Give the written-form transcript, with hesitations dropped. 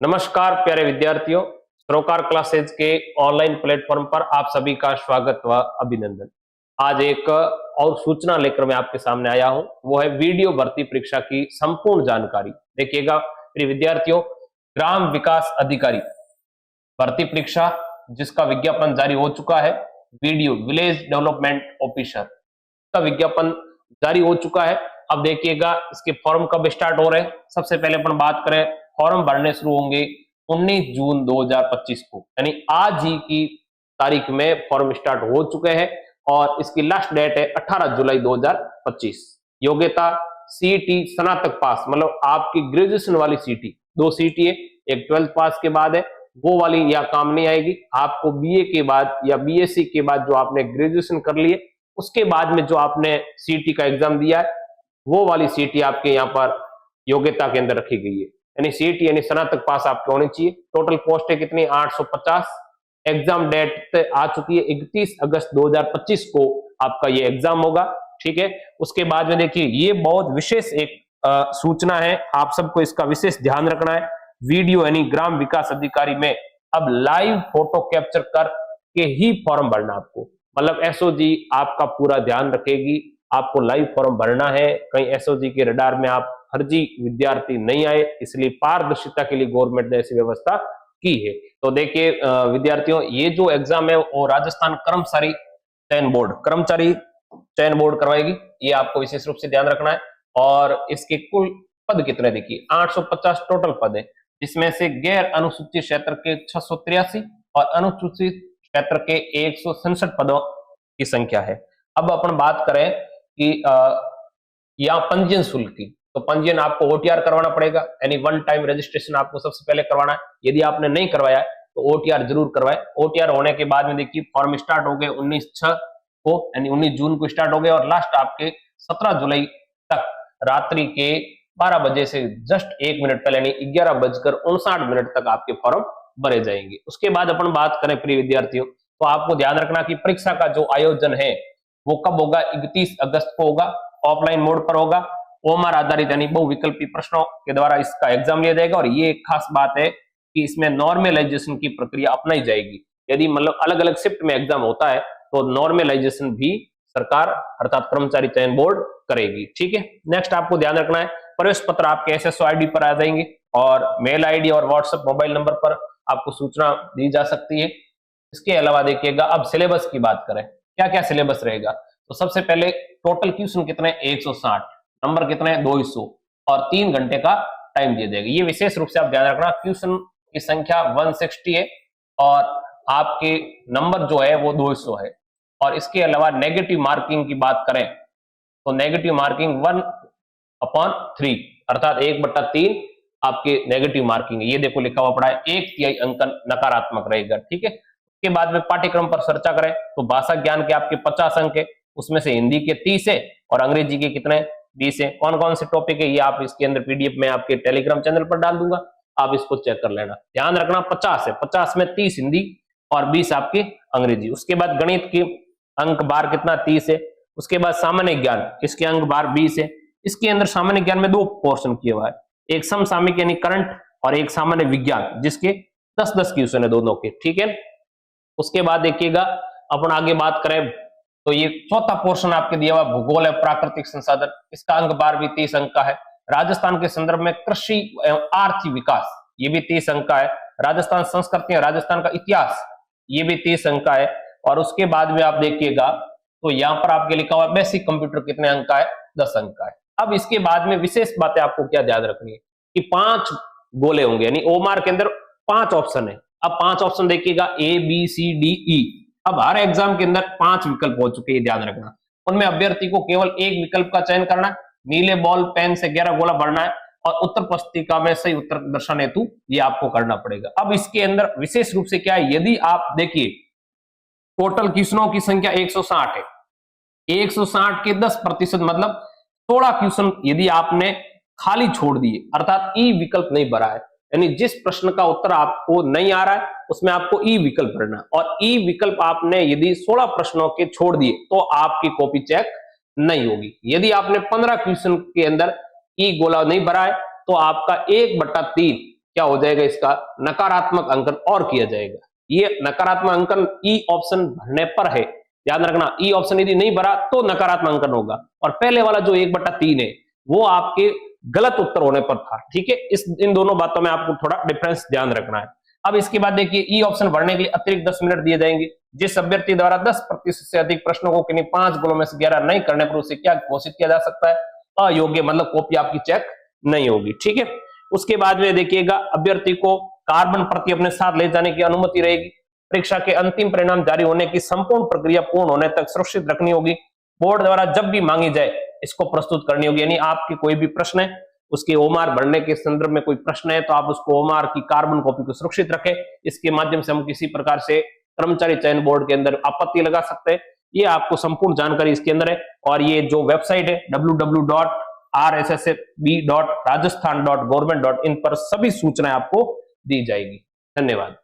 नमस्कार प्यारे विद्यार्थियों, सरोकार क्लासेज के ऑनलाइन प्लेटफॉर्म पर आप सभी का स्वागत व अभिनंदन। आज एक और सूचना लेकर मैं आपके सामने आया हूं, वो है वीडियो भर्ती परीक्षा की संपूर्ण जानकारी। देखिएगा प्रिय विद्यार्थियों, ग्राम विकास अधिकारी भर्ती परीक्षा जिसका विज्ञापन जारी हो चुका है, वीडियो विलेज डेवलपमेंट ऑफिसर का विज्ञापन जारी हो चुका है। अब देखिएगा इसके फॉर्म कब स्टार्ट हो रहे हैं। सबसे पहले अपन बात करें, फॉर्म भरने शुरू होंगे 19 जून 2025 को, यानी आज ही की तारीख में फॉर्म स्टार्ट हो चुके हैं और इसकी लास्ट डेट है 18 जुलाई 2025। योग्यता सीईटी स्नातक पास, मतलब आपकी ग्रेजुएशन वाली सीईटी, दो सीईटी है, एक 12th पास के बाद है, वो वाली या काम नहीं आएगी। आपको बीए के बाद या बीएससी के बाद जो आपने ग्रेजुएशन कर लिए, उसके बाद में जो आपने सीईटी का एग्जाम दिया है, वो वाली सीईटी आपके यहाँ पर योग्यता के अंदर रखी गई है। यानी सीईटी यानी स्नातक पास आपके होनी चाहिए। टोटल पोस्ट है कितनी, 850। एग्जाम डेट आ चुकी है 31 अगस्त 2025 को आपका ये एग्जाम होगा। ठीक है, उसके बाद में देखिए ये बहुत विशेष एक सूचना है, आप सबको इसका विशेष ध्यान रखना है। वीडियो यानी ग्राम विकास अधिकारी में अब लाइव फोटो कैप्चर करके ही फॉर्म भरना आपको, मतलब एसओजी आपका पूरा ध्यान रखेगी, आपको लाइव फॉर्म भरना है। कहीं एसओजी के रडार में आप फर्जी विद्यार्थी नहीं आए, इसलिए पारदर्शिता के लिए गवर्नमेंट ने ऐसी व्यवस्था की है। तो देखिए विद्यार्थियों, ये जो एग्जाम है वो राजस्थान कर्मचारी चयन बोर्ड करवाएगी, ये आपको विशेष रूप से ध्यान रखना है। और इसके कुल पद कितने, देखिए 850 टोटल पद है, जिसमें से गैर अनुसूचित क्षेत्र के 683 और अनुसूचित क्षेत्र के 167 पदों की संख्या है। अब अपन बात करें कि यहाँ पंजीयन शुल्क की, तो पंजीयन आपको ओटीआर करवाना पड़ेगा, यानी वन टाइम रजिस्ट्रेशन आपको सबसे पहले करवाना है। यदि आपने नहीं करवाया है तो ओटीआर जरूर करवाएं। ओटीआर होने के बाद में देखिए फॉर्म स्टार्ट हो गए 19/6 को, यानी 19 जून को स्टार्ट हो गए और लास्ट आपके 17 जुलाई तक रात्रि के 12 बजे से जस्ट 1 मिनट पहले यानी 11:59 तक आपके फॉर्म भरे जाएंगे। उसके बाद अपन बात करें प्रिय विद्यार्थियों, तो आपको ध्यान रखना कि परीक्षा का जो आयोजन है वो कब होगा, 31 अगस्त को होगा, ऑफलाइन मोड पर होगा। ओएमआर आधारित यानी बहुविकल्पी प्रश्नों के द्वारा इसका एग्जाम लिया जाएगा। और ये एक खास बात है कि इसमें नॉर्मलाइजेशन की प्रक्रिया अपनाई जाएगी। यदि मतलब अलग अलग शिफ्ट में एग्जाम होता है तो नॉर्मलाइजेशन भी सरकार अर्थात कर्मचारी चयन बोर्ड करेगी। ठीक है, नेक्स्ट आपको ध्यान रखना है, प्रवेश पत्र आपके एसएसओ आईडी पर आ जाएंगे और मेल आईडी और व्हाट्सएप मोबाइल नंबर पर आपको सूचना दी जा सकती है। इसके अलावा देखिएगा, अब सिलेबस की बात करें, क्या क्या सिलेबस रहेगा, तो सबसे पहले टोटल क्वेश्चन कितने, 160, नंबर कितने, 200 और 3 घंटे का टाइम दिया जाएगा। ये विशेष रूप से आप ध्यान रखना, क्वेश्चन की संख्या 160 है और आपके नंबर जो है वो 200 है। और इसके अलावा नेगेटिव मार्किंग की बात करें तो नेगेटिव मार्किंग 1/3 अर्थात 1/3 आपके नेगेटिव मार्किंग है। ये देखो लिखा हुआ पड़ा है, 1/3 अंक नकारात्मक रहेगा। ठीक है, उसके बाद में पाठ्यक्रम पर चर्चा करें तो भाषा ज्ञान के आपके 50 अंक है, उसमें से हिंदी के 30 है और अंग्रेजी के कितने, 20 है। कौन कौन से टॉपिक है ये आप इसके अंदर पीडीएफ में आपके टेलीग्राम चैनल पर डाल दूंगा, आप इसको चेक कर लेना। ध्यान रखना 50 है, 50 में 30 हिंदी और 20 आपकी अंग्रेजी। उसके बाद गणित की अंक बार कितना, 30 है। उसके बाद सामान्य ज्ञान, इसके अंक बार 20 है। इसके अंदर सामान्य ज्ञान में 2 पोर्शन किया हुआ है, एक समसामयिक यानी करंट और एक सामान्य विज्ञान, जिसके 10-10 क्वेश्चन है दोनों के। ठीक है, उसके बाद देखिएगा अपन आगे बात करें तो ये चौथा पोर्शन आपके दिया हुआ भूगोल है प्राकृतिक संसाधन, इसका अंक बार भी 30 अंक का है। राजस्थान के संदर्भ में कृषि एवं आर्थिक विकास, ये भी 30 अंक का है। राजस्थान संस्कृति, राजस्थान का इतिहास, ये भी 30 अंक का है। और उसके बाद में आप देखिएगा तो यहाँ पर आपके लिखा हुआ बेसिक कंप्यूटर कितने अंक का है, 10 अंक का है। अब इसके बाद में विशेष बातें आपको क्या ध्यान रखनी है कि 5 गोले होंगे, यानी ओमार के अंदर 5 ऑप्शन है। अब 5 ऑप्शन देखिएगा, ABCDE। अब हर एग्जाम के अंदर 5 विकल्प हो चुके हैं, ध्यान रखना। उनमें अभ्यर्थी को केवल एक विकल्प का चयन करना है, नीले बॉल पेन से 11 गोला भरना है और उत्तर पुस्तिका में सही उत्तर दर्शन हेतु ये आपको करना पड़ेगा। अब इसके अंदर विशेष रूप से क्या है, यदि आप देखिए टोटल क्वेश्चनों की संख्या 160 है, 160 के 10% मतलब 16 क्वेश्चन यदि आपने खाली छोड़ दिए अर्थात ई विकल्प नहीं भरा है, यानी जिस प्रश्न का उत्तर आपको नहीं आ रहा है उसमें आपको ई विकल्प भरना, और ई विकल्प आपने यदि 16 प्रश्नों के छोड़ दिए तो आपकी कॉपी चेक नहीं होगी। यदि आपने 15 क्वेश्चन के अंदर ई गोला नहीं भरा है तो आपका 1/3 क्या हो जाएगा, इसका नकारात्मक अंकन और किया जाएगा। ये नकारात्मक अंकन ई ऑप्शन भरने पर है, ध्यान रखना। ई ऑप्शन यदि नहीं भरा तो नकारात्मक अंकन होगा, और पहले वाला जो 1/3 है वो आपके गलत उत्तर होने पर था, ठीक है। इन दोनों बातों में आपको थोड़ा डिफरेंस ध्यान रखना है। अब इसके बाद देखिए, ई ऑप्शन भरने के लिए अतिरिक्त 10 मिनट दिए जाएंगे। जिस अभ्यर्थी द्वारा 10% से अधिक प्रश्नों को किन्हीं 5 गुणों में से 11 नहीं करने पर उसे क्या घोषित किया जा सकता है, अयोग्य, मतलब कॉपी आपकी चेक नहीं होगी, ठीक है। उसके बाद में देखिएगा, अभ्यर्थी को कार्बन प्रति अपने साथ ले जाने की अनुमति रहेगी। परीक्षा के अंतिम परिणाम जारी होने की संपूर्ण प्रक्रिया पूर्ण होने तक सुरक्षित रखनी होगी। बोर्ड द्वारा जब भी मांगी जाए इसको प्रस्तुत करनी होगी, यानी आपके कोई भी प्रश्न है, उसके ओमार भरने के संदर्भ में कोई प्रश्न है, तो आप उसको ओमार की कार्बन कॉपी को सुरक्षित रखें। इसके माध्यम से हम किसी प्रकार से कर्मचारी चयन बोर्ड के अंदर आपत्ति लगा सकते हैं। ये आपको संपूर्ण जानकारी इसके अंदर है, और ये जो वेबसाइट है www.rssb.rajasthan.government.in पर सभी सूचनाएं आपको दी जाएगी। धन्यवाद।